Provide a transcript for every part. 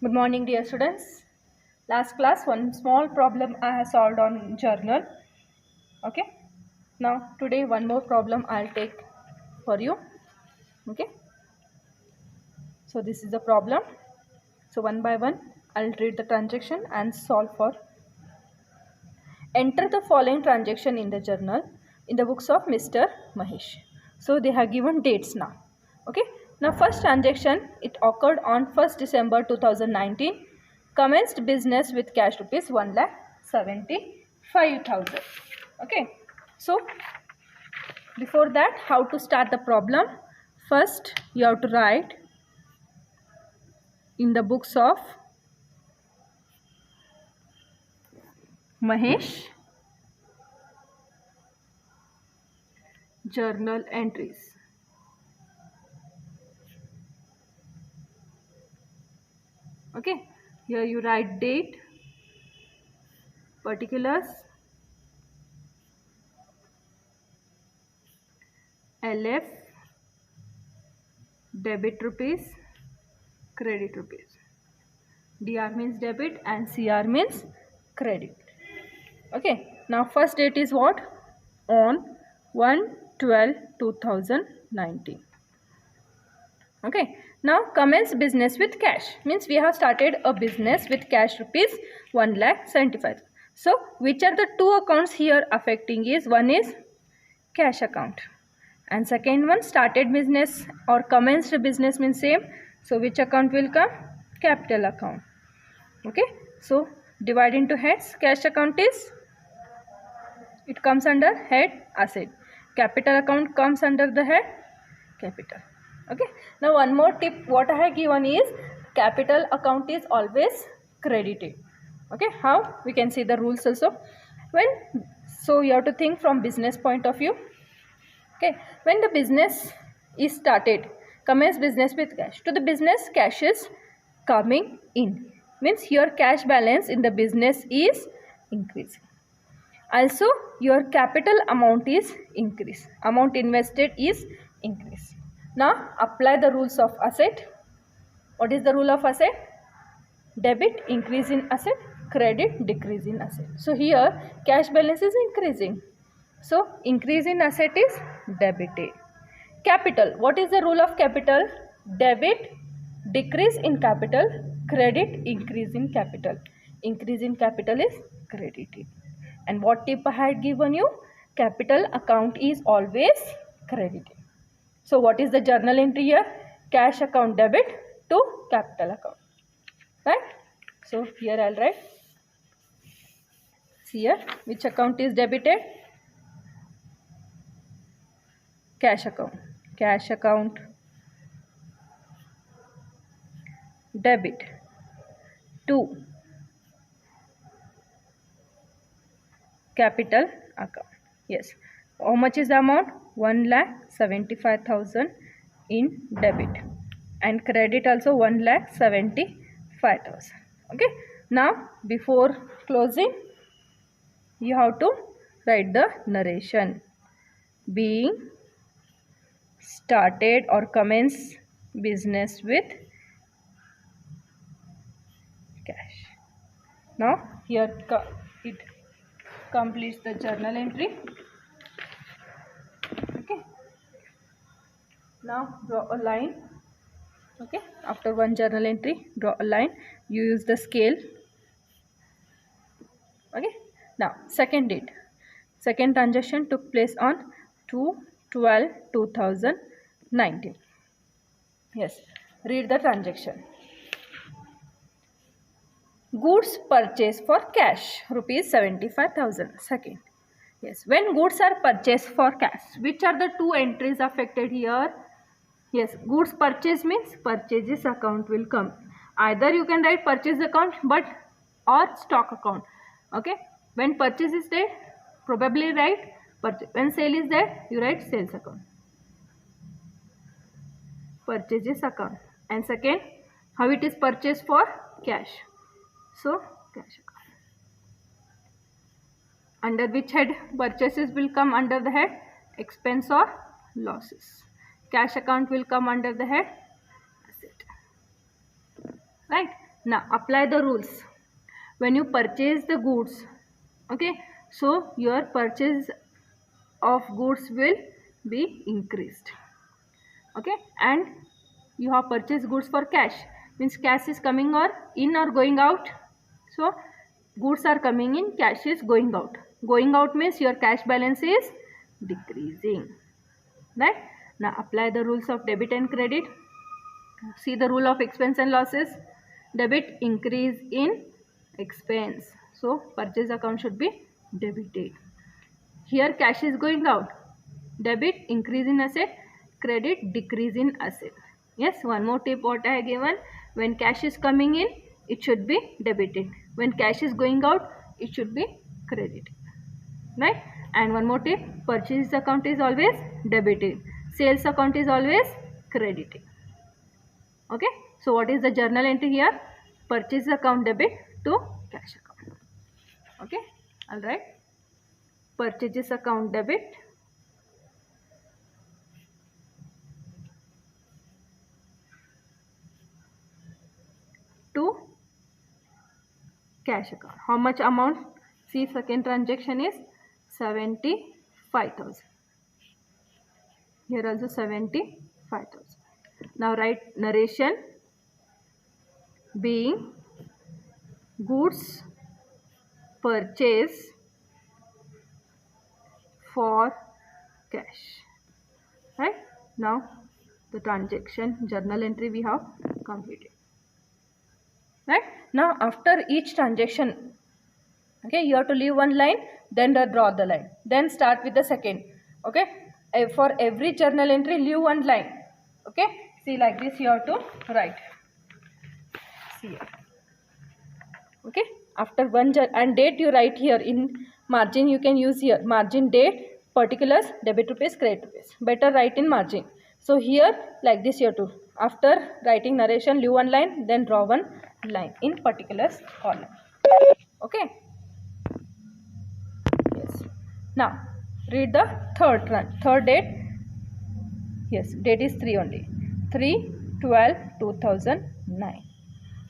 Good morning, dear students. Last class, one small problem I have solved on journal. Okay. Now, today, one more problem I'll take for you. Okay. So, this is the problem. So, one by one, I'll read the transaction and solve for. Enter the following transaction in the journal in the books of Mr. Mahesh. So, they have given dates now. Okay. Now, first transaction, it occurred on 1st December 2019. Commenced business with cash rupees 1,75,000. Okay. So, before that, how to start the problem? First, you have to write in the books of Mahesh journal entries. Okay, here you write date, particulars, LF, debit rupees, credit rupees. DR means debit and CR means credit. Okay, now first date is what? On 1/12/2019. Okay, now commence business with cash means we have started a business with cash rupees 1,75,000. So which are the two accounts here affecting is one is cash account and second one started business or commenced business means same. So which account will come? Capital account. Okay, so divide into heads. Cash account is, it comes under head asset. Capital account comes under the head capital. Okay, now one more tip what I have given is capital account is always credited. Okay, how? We can see the rules also. So you have to think from business point of view. Okay, when the business is started, commence business with cash. To the business, cash is coming in. Means your cash balance in the business is increasing. Also, your capital amount is increased. Amount invested is increased. Now, apply the rules of asset. What is the rule of asset? Debit, increase in asset. Credit, decrease in asset. So, here cash balance is increasing. So, increase in asset is debited. Capital, what is the rule of capital? Debit, decrease in capital. Credit, increase in capital. Increase in capital is credited. And what tip I had given you? Capital account is always credited. So what is the journal entry here? Cash account debit to capital account. Right? So here I'll write. See here, which account is debited? Cash account. Cash account debit to capital account. Yes. How much is the amount? 1,75,000 in debit and credit also 1,75,000. Okay. Now before closing you have to write the narration. Being started or commence business with cash. Now here it completes the journal entry. Okay, now draw a line. Okay, after one journal entry draw a line. You use the scale. Okay, now second date. Second transaction took place on 2/12/2019. Yes, read the transaction. Goods purchased for cash rupees 75,000. Second. Yes, when goods are purchased for cash, which are the two entries affected here? Yes, goods purchase means purchases account will come. Either you can write purchase account or stock account. Okay, when purchase is there, probably write purchase. When sale is there, you write sales account. Purchases account. And second, how it is purchased for cash. So, cash account. Under which head purchases will come under the head expense or losses. Cash account will come under the head asset. Right. Now apply the rules. When you purchase the goods, okay, so your purchase of goods will be increased, okay, and you have purchased goods for cash, means cash is coming or in or going out. So goods are coming in, cash is going out. Going out means your cash balance is decreasing, right? Now apply the rules of debit and credit. See the rule of expense and losses. Debit, increase in expense, so purchase account should be debited. Here cash is going out, debit, increase in asset, credit, decrease in asset. Yes, one more tip what I have given. When cash is coming in, it should be debited. When cash is going out, it should be credited, right? And one more tip, purchase account is always debited, sales account is always credited. Okay, so what is the journal entry here? Purchase account debit to cash account. Okay, all right. Purchases account debit to cash account. How much amount? See, second transaction is 75,000. Here also 75,000. Now write narration being goods purchase for cash. Right? Now the transaction journal entry we have completed. Right? Now after each transaction, okay, you have to leave one line, then draw the line, then start with the second. Okay, for every journal entry leave one line. Okay, see, like this you have to write. See here. Okay, after one and date you write here. In margin you can use here margin, date, particulars, debit rupees, credit rupees. Better write in margin. So here like this you have to, after writing narration, leave one line, then draw one line in particulars column. Okay. Yes. Now read the third date. Yes, date is 3 only. 3/12/2009.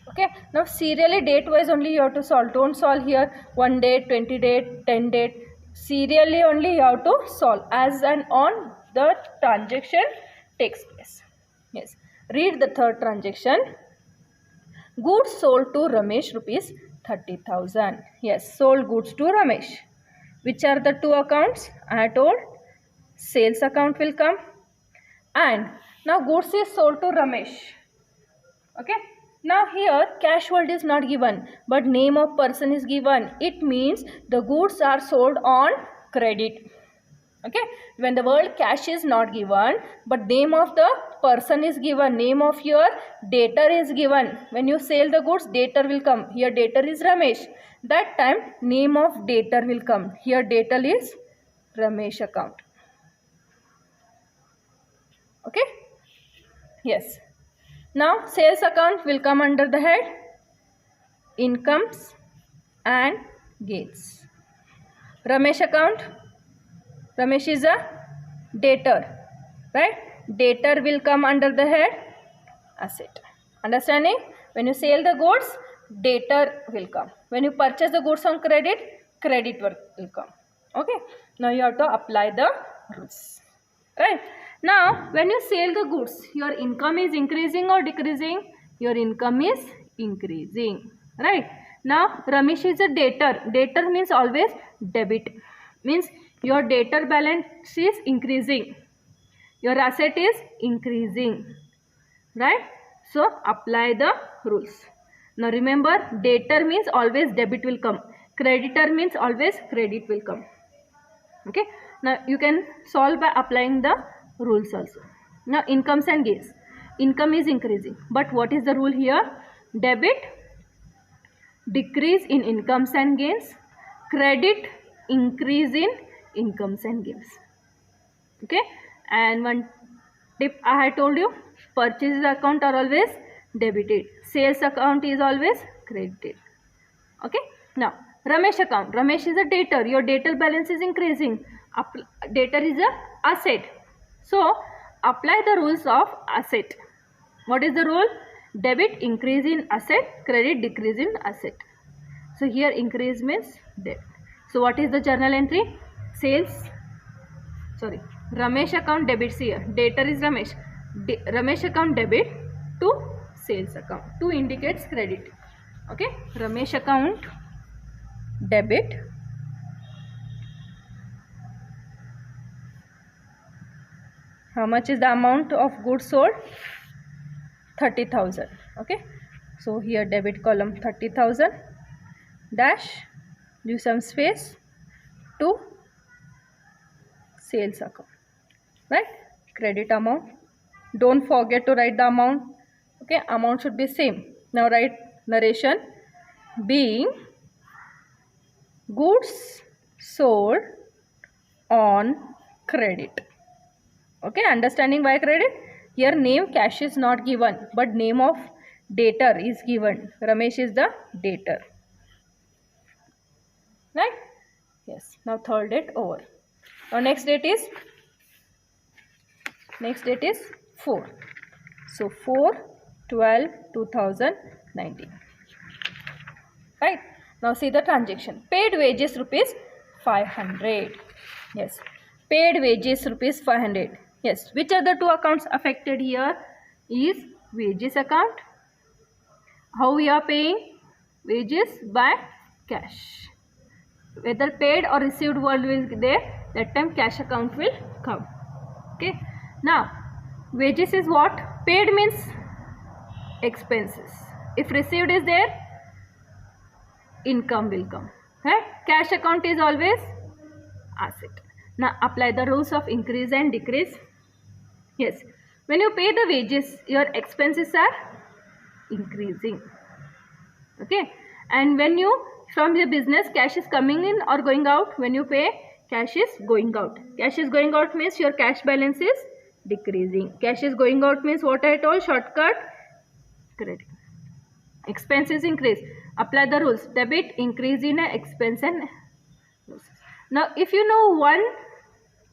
Okay. Now serially date wise only you have to solve. Don't solve here 1 date, 20 date, 10 date. Serially only you have to solve as and on the transaction takes place. Yes. Read the third transaction. Goods sold to Ramesh rupees 30,000. Yes, sold goods to Ramesh. Which are the two accounts? I told sales account will come, and now goods is sold to Ramesh. Okay. Now here cash word is not given, but name of person is given. It means the goods are sold on credit. Okay. When the word cash is not given, but name of the person is given, name of your debtor is given. When you sell the goods, debtor will come. Here debtor is Ramesh. That time name of debtor will come. Here debtor is Ramesh account. Okay. Yes. Now sales account will come under the head incomes and gains. Ramesh account, Ramesh is a debtor, right? Debtor will come under the head asset. Understanding? When you sell the goods, debtor will come. When you purchase the goods on credit, credit will come. Okay. Now you have to apply the rules. Right. Now when you sell the goods, your income is increasing or decreasing? Your income is increasing. Right. Now Ramesh is a debtor. Debtor means always debit. Means your debtor balance is increasing. Your asset is increasing. Right. So apply the rules. Now remember, debtor means always debit will come. Creditor means always credit will come. Okay. Now you can solve by applying the rules also. Now incomes and gains. Income is increasing. But what is the rule here? Debit, decrease in incomes and gains. Credit, increase in incomes and gains. Okay. And one tip I had told you, purchases account are always debited. Sales account is always credited. Okay. Now Ramesh account. Ramesh is a debtor. Your debtor balance is increasing. Debtor is a asset. So apply the rules of asset. What is the rule? debit increase in asset, credit decrease in asset. So here increase means debt. So what is the journal entry? Sales, sorry, Ramesh account debits here. Debtor is Ramesh. Ramesh account debit to sales account. 2 indicates credit. Okay, Ramesh account debit how much is the amount of goods sold? 30,000. Okay, so here debit column 30,000 dash, give some space to sales account, right? Credit amount, don't forget to write the amount. Okay, amount should be same. Now write narration, being goods sold on credit. Okay, understanding by credit. Here name cash is not given, but name of debtor is given. Ramesh is the debtor, right? Yes. Now third date over. Now next date is 4. So 4/12/2019. Right. Now see the transaction. Paid wages rupees 500. Yes. Paid wages rupees 500. Yes. Which are the 2 accounts affected here? Is wages account. How we are paying wages? By cash. Whether paid or received word will be there, that time cash account will come. Okay. Now wages is what? Paid means expenses. If received is there, income will come. Right? Cash account is always asset. Now apply the rules of increase and decrease. Yes. When you pay the wages, your expenses are increasing. Okay. And when you from your business, cash is coming in or going out. When you pay, cash is going out. Cash is going out means your cash balance is decreasing. Cash is going out means what I told, shortcut, credit. Expenses increase. Apply the rules. Debit increase in expense and losses. Now if you know one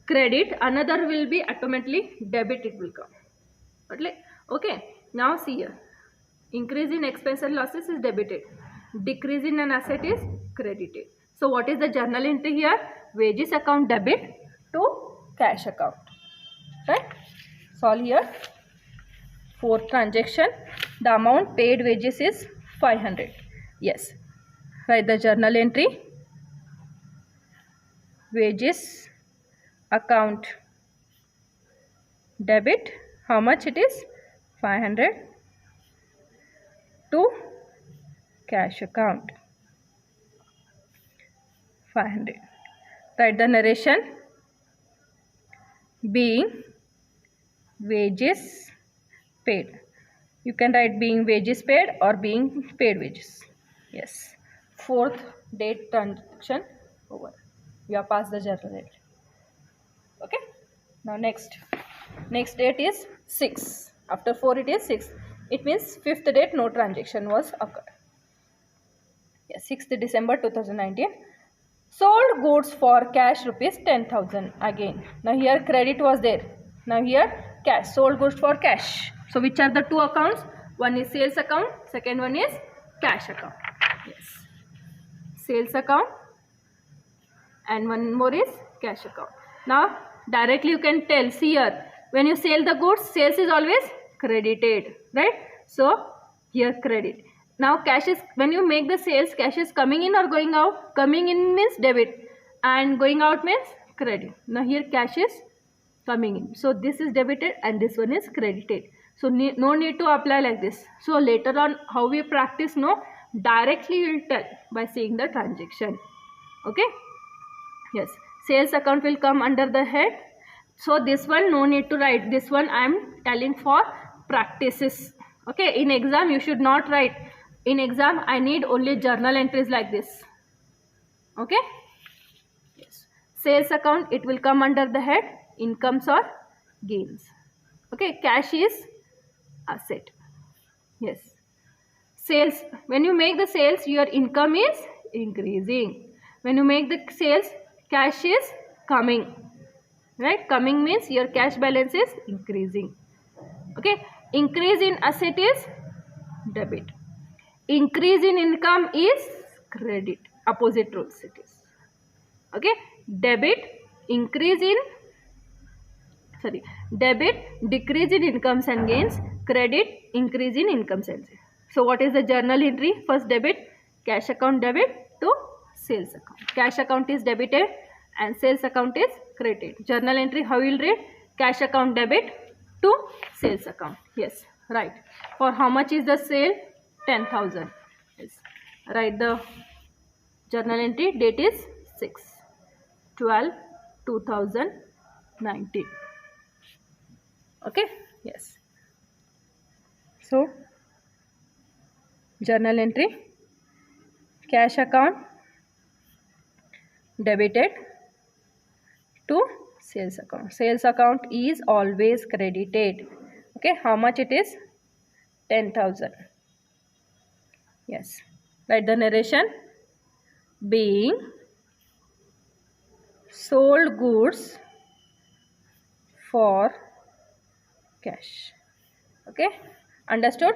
credit, another will be automatically debit, it will come. Okay. Now see here. Increase in expense and losses is debited. Decrease in an asset is credited. So what is the journal entry here? Wages account debit to cash account. Right? Solve here. 4th transaction. The amount paid wages is 500. Yes. Write the journal entry. Wages account debit. How much it is? 500 to cash account. 500. Write the narration. Being wages paid. You can write being wages paid or being paid wages. Yes. 4th date transaction over. You have passed the journal entry. Okay. Now next date is 6. After 4 it is 6. It means 5th date no transaction was occurred. Yes, 6th December 2019. Sold goods for cash rupees 10,000 again. Now here credit was there. Now here cash. Sold goods for cash. So which are the 2 accounts? One is sales account. Second one is cash account. Yes. Sales account. And one more is cash account. Now directly you can tell. See here. When you sell the goods, sales is always credited. Right? So here credit. Now cash is, when you make the sales, cash is coming in or going out? Coming in means debit and going out means credit. Now here cash is coming in. So this is debited and this one is credited. So no need to apply like this. So later on how we practice, no, directly you will tell by seeing the transaction. Okay. Yes. Sales account will come under the head. So this one no need to write. This one I am telling for practices. Okay. In exam you should not write. In exam, I need only journal entries like this. Okay? Yes. Sales account, it will come under the head incomes or gains. Okay? Cash is asset. Yes. Sales, when you make the sales, your income is increasing. When you make the sales, cash is coming. Right? Coming means your cash balance is increasing. Okay? Increase in asset is debit. Increase in income is credit. Opposite rules it is. Okay, debit, debit, decrease in incomes and gains, credit, increase in incomes and gains. So what is the journal entry? First debit, cash account debit to sales account. Cash account is debited and sales account is credited. Journal entry how you will read? Cash account debit to sales account. Yes, right. For how much is the sale? 10,000. Yes. Write the journal entry. Date is 6/12/2019. Okay. Yes. So journal entry, cash account debited to sales account. Sales account is always credited. Okay, how much it is? 10,000. Yes, write the narration. Being sold goods for cash. Okay, understood?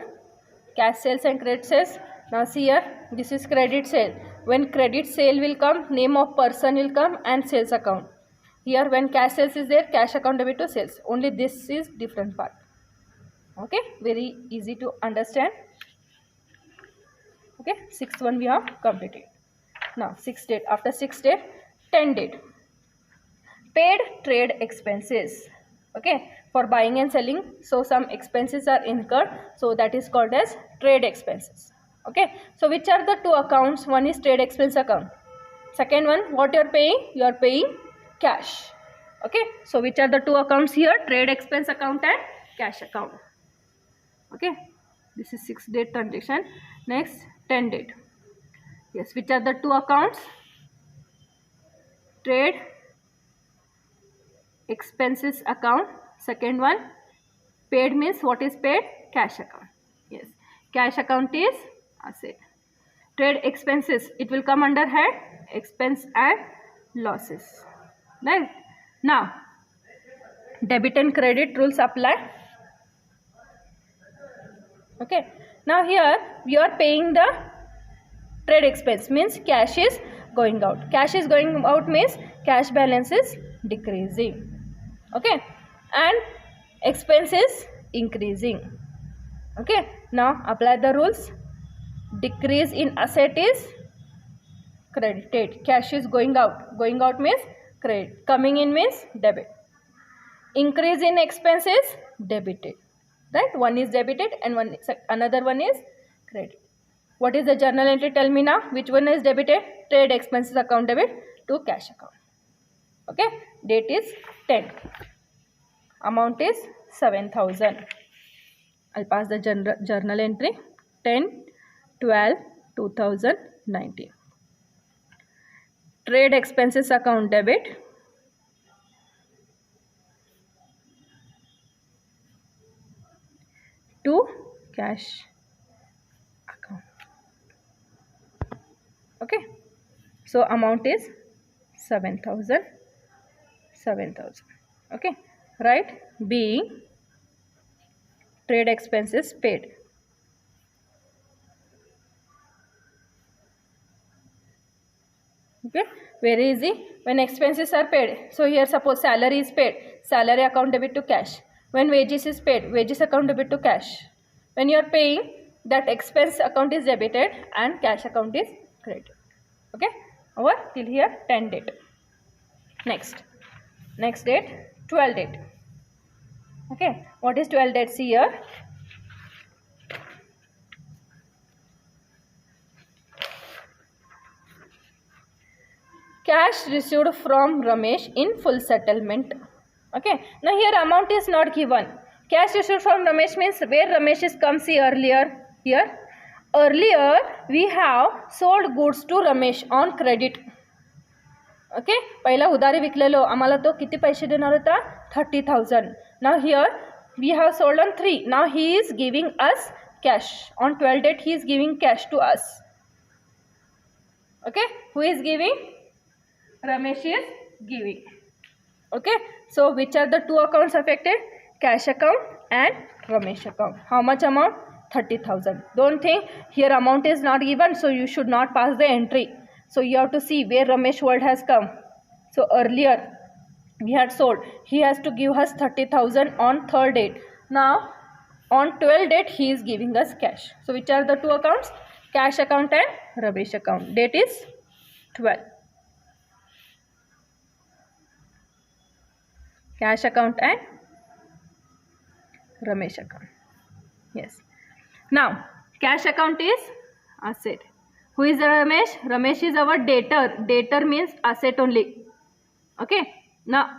Cash sales and credit sales. Now see here, this is credit sale. When credit sale will come, name of person will come and sales account. Here when cash sales is there, cash account debit to sales. Only this is different part. Okay, very easy to understand. Okay, sixth one we have completed. Now 6th date. After 6th date, 10th date. Paid trade expenses. Okay, for buying and selling, so some expenses are incurred, so that is called as trade expenses. Okay, so which are the two accounts? One is trade expense account. Second one, what you are paying? You are paying cash. Okay, so which are the two accounts here? Trade expense account and cash account. Okay, this is 6th date transaction. Next, 10th date. Yes, which are the two accounts? Trade expenses account. Second one, paid means what is paid? Cash account. Yes, cash account is asset. Trade expenses, it will come under head expense and losses. Right. Now, debit and credit rules apply. Okay. Now here we are paying the trade expense, means cash is going out. Cash is going out means cash balance is decreasing. Okay, and expense is increasing. Okay, now apply the rules. Decrease in asset is credited. Cash is going out. Going out means credit. Coming in means debit. Increase in expense is debited. Right? One is debited and another one is credit. What is the journal entry? Tell me now. Which one is debited? Trade expenses account debit to cash account. Okay. Date is 10. Amount is 7,000. I'll pass the journal entry 10/12/2019. Trade expenses account debit to cash account. Okay, so amount is 7,000. Okay, right? Being trade expenses paid. Okay, very easy. When expenses are paid, so here suppose salary is paid, salary account debit to cash. When wages is paid, wages account debit to cash. When you are paying, that expense account is debited and cash account is credited. Okay, over till here 10 date. Next date, 12 date. Okay, what is 12 date? See here. Cash received from Ramesh in full settlement. Okay, now here amount is not given. Cash received from Ramesh means where Ramesh is comes earlier. Here, earlier we have sold goods to Ramesh on credit. Okay, पहिला उधारी विकलेलो आम्हाला तो किती पैसे देणार होता? 30,000. Now here we have sold on 3. Now he is giving us cash. On 12 date he is giving cash to us. Okay, who is giving? Ramesh is giving. Okay, so which are the two accounts affected? Cash account and Ramesh account. How much amount? 30,000. Don't think here amount is not given, so you should not pass the entry. So you have to see where Ramesh word has come. So earlier we had sold, he has to give us 30,000 on third date. Now on 12th date he is giving us cash. So which are the two accounts? Cash account and Ramesh account. Date is 12. Cash account and Ramesh account. Yes. Now cash account is asset. Who is Ramesh? Ramesh is our debtor. Debtor means asset only. Okay. Now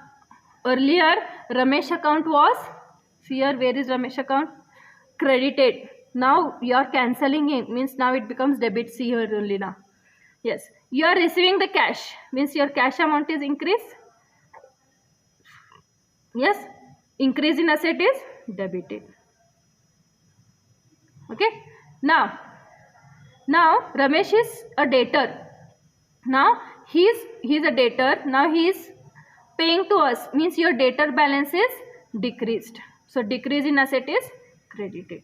earlier Ramesh account was, here where is Ramesh account? Credited. Now you are cancelling him, means now it becomes debit. See here only now. Yes. You are receiving the cash, means your cash amount is increased. Yes. Increase in asset is debited. Okay. Now Ramesh is a debtor. Now he is a debtor. Now he is paying to us, means your debtor balance is decreased. So decrease in asset is credited.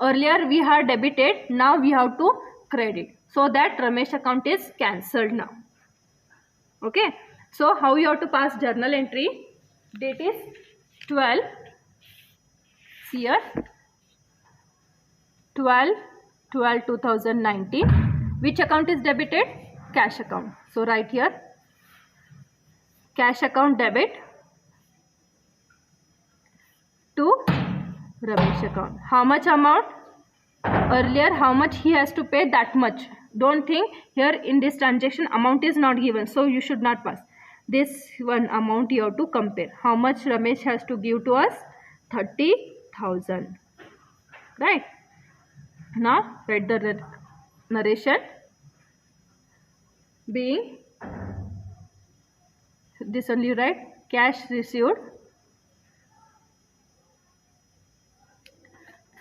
Earlier we had debited, now we have to credit. So that Ramesh account is cancelled now. Okay. So how you have to pass journal entry? Date is 12. Here 12/12/2019. Which account is debited? Cash account. So write here cash account debit to Ramesh account. How much amount? Earlier how much he has to pay, that much. Don't think here in this transaction amount is not given, so you should not pass. This one amount you have to compare. How much Ramesh has to give to us? 30,000. Right. Now write the narration. Being this only, right? Cash received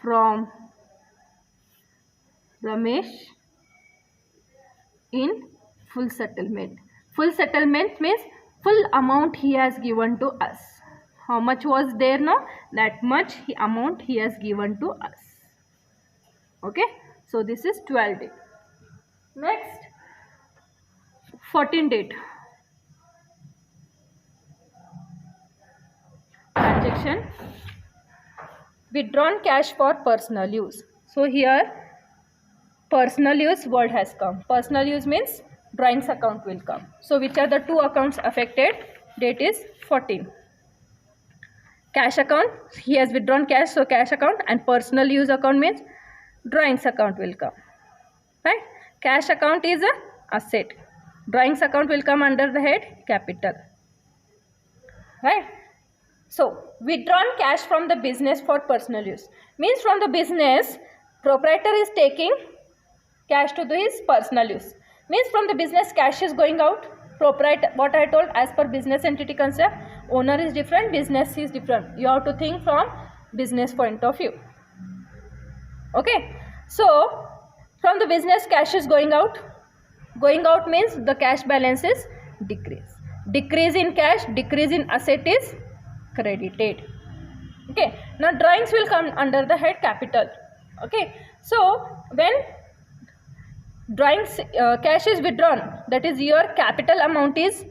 from Ramesh in full settlement. Full settlement means full amount he has given to us. How much was there now? That much amount he has given to us. Okay. So this is 12 date. Next 14 date. Transaction. Withdrawn cash for personal use. So here personal use word has come. Personal use means drawings account will come. So which are the two accounts affected? Date is 14. Cash account, he has withdrawn cash, so cash account, and personal use account means drawings account will come. Right? Cash account is a asset. Drawings account will come under the head capital. Right? So withdrawn cash from the business for personal use means from the business proprietor is taking cash to his personal use. Means from the business cash is going out. Proprietor, what I told, as per business entity concept, owner is different, business is different. You have to think from business point of view. Okay. So from the business cash is going out. Going out means the cash balance is decrease. Decrease in cash, decrease in asset is credited. Okay. Now drawings will come under the head capital. Okay. So when drawings cash is withdrawn, that is your capital amount is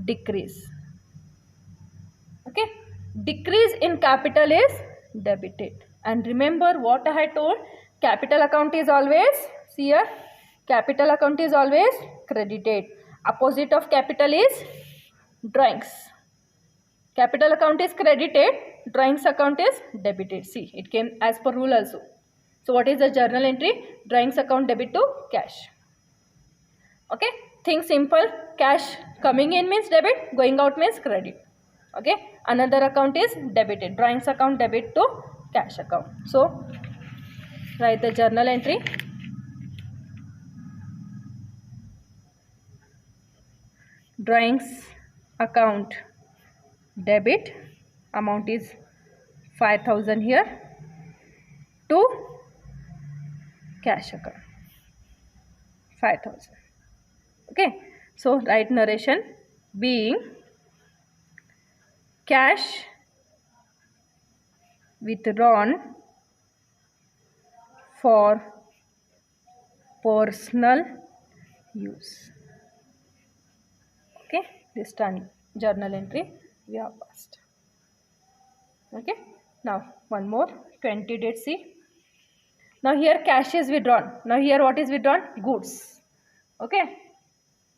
decrease. Okay. Decrease in capital is debited. And remember what I had told, capital account is always, see here, capital account is always credited. Opposite of capital is drawings. Capital account is credited, drawings account is debited. See, it came as per rule also. So what is the journal entry? Drawings account debit to cash. Okay. Think simple. Cash coming in means debit, going out means credit. Okay. Another account is debited. Drawings account debit to cash account. So write the journal entry. Drawings account debit, amount is 5,000 here, to cash account 5,000. Okay. So write narration. Being cash withdrawn for personal use. Okay, this journal entry we have passed. Okay, now one more, 20 date C. Now here cash is withdrawn. Now here what is withdrawn? Goods. Okay,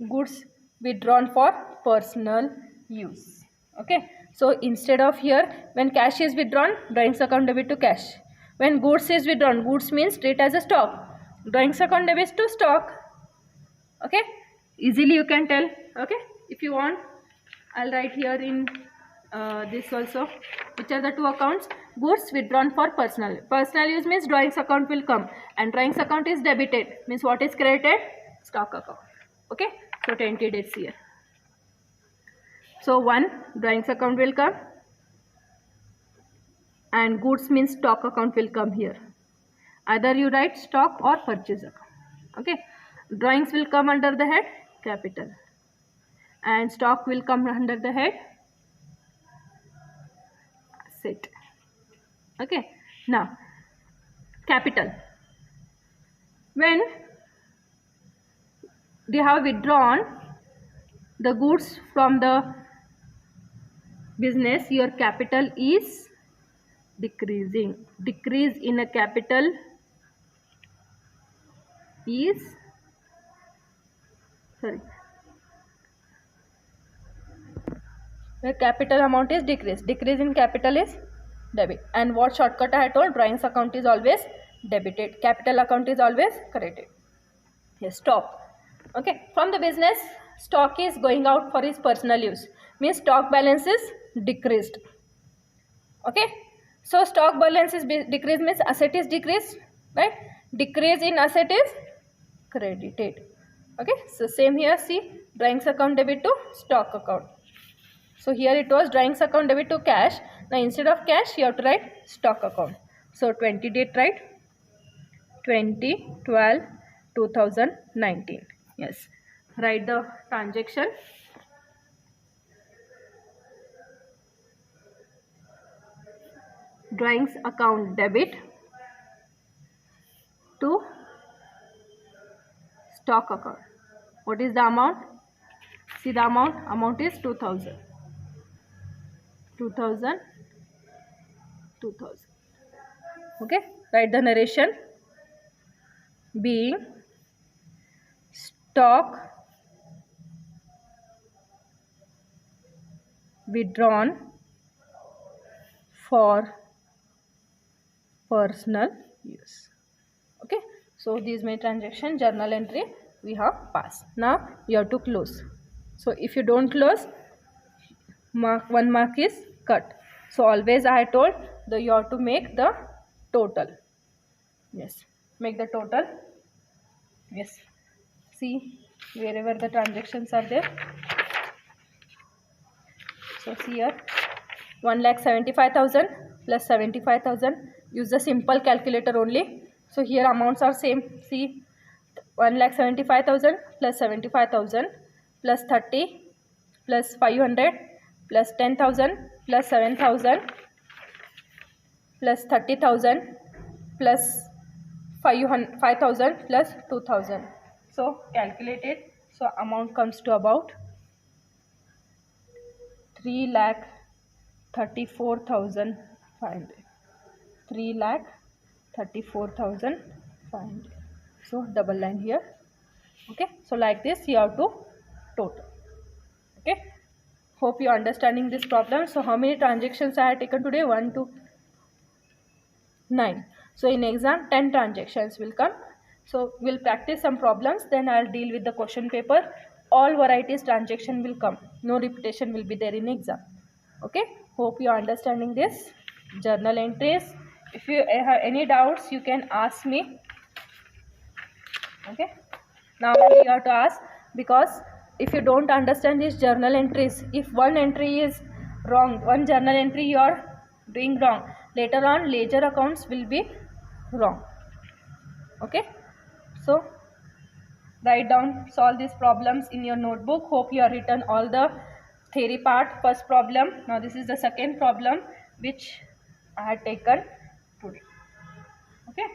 goods withdrawn for personal use. Okay, so instead of here, when cash is withdrawn, drawings account debit to cash. When goods is withdrawn, goods means treat as a stock, drawings account debit to stock. Okay, easily you can tell. Okay, if you want, I'll write here in this also, which are the two accounts. Goods withdrawn for personal use means drawings account will come, and drawings account is debited means what is credited? Stock account. Okay, so 20 dates here. So one, drawings account will come, and goods means stock account will come here. Either you write stock or purchase account. Okay, drawings will come under the head capital, and stock will come under the head asset. Okay, now capital, when they have withdrawn the goods from the business, your capital is decreasing. Decrease in a capital is, the capital amount is decreased. Decrease in capital is debit. And what shortcut I had told? Drawings account is always debited, capital account is always credited. Yes, stock. Okay, from the business, stock is going out for his personal use, means stock balance is decreased. Okay, so stock balance is decreased means asset is decreased, right? Decrease in asset is credited. Okay, so same here, see, drawings account debit to stock account. So here it was drawings account debit to cash. Now instead of cash, you have to write stock account. So 20 date, right? 20/12/2019. Yes, write the transaction. Drawings account debit to stock account. What is the amount? See the amount. Amount is 2000. 2000. Okay, write the narration. Being stock withdrawn for personal use. Okay, so these many transaction journal entry we have passed. Now you have to close. So if you don't close, one mark is cut. So always I told that you have to make the total. Yes, make the total. Yes, see wherever the transactions are there. So see here, 1,75,000 plus 75,000. Use the simple calculator only. So here amounts are same. See, 1,75,000 plus 75,000 plus 30 plus 500 plus 10,000 plus 7,000 plus 30,000 plus 5,000 plus 2,000. So calculate it. So amount comes to about 3,34,500. 3,34,500. So double line here. Okay, so like this you have to total. Okay, hope you are understanding this problem. So how many transactions I have taken today? 1, 2, 9. So in exam 10 transactions will come. So we'll practice some problems, then I'll deal with the question paper. All varieties transaction will come. No repetition will be there in exam. Okay, hope you are understanding this. Journal entries. If you have any doubts, you can ask me. Okay, now you have to ask, because if you don't understand these journal entries, if one entry is wrong, one journal entry you are doing wrong, later on ledger accounts will be wrong. Okay, so write down, solve these problems in your notebook. Hope you have written all the theory part, first problem. Now this is the second problem which I had taken today. Okay,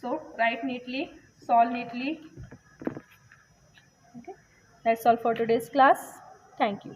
so So write neatly, solve neatly. Okay, that's all for today's class. Thank you.